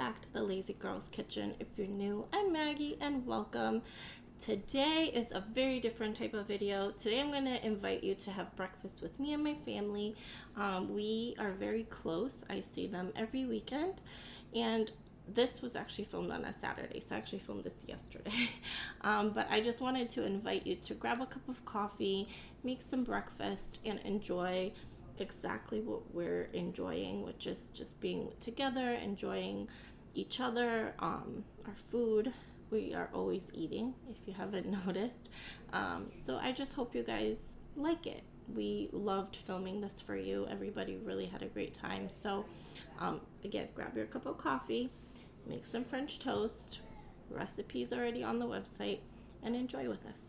back to the Lazy Girl's Kitchen. If you're new, I'm Maggie and welcome. Today is a very different type of video. Today I'm going to invite you to have breakfast with me and my family. We are very close. I see them every weekend, and this was actually filmed on a Saturday, so I actually filmed this yesterday. But I just wanted to invite you to grab a cup of coffee, make some breakfast, and enjoy exactly what we're enjoying, which is just being together, enjoying each other, our food. We are always eating, if you haven't noticed. So I just hope you guys like it. We loved filming this for you. Everybody really had a great time. So again, grab your cup of coffee, make some French toast. Recipes already on the website, and enjoy with us.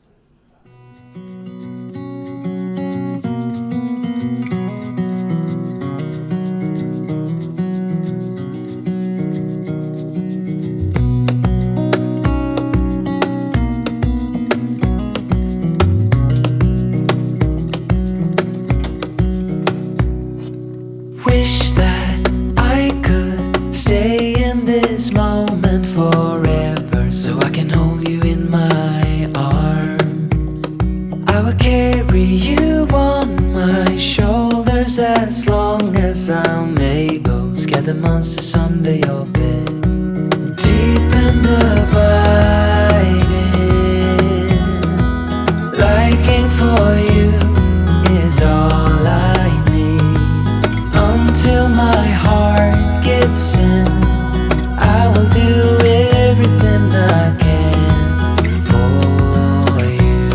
Wish that I could stay in this moment forever, so I can hold you in my arms. I will carry you on my shoulders as long as I'm able. Scare the monsters under your bed. Deep and abiding, liking for you is all I need. Until my heart gives in, I will do everything I can for you.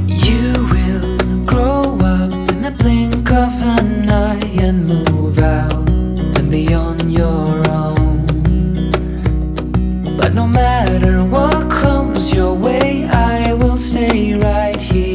You will grow up in the blink of an eye and move out and be on your own. But no matter what comes your way, I will stay right here.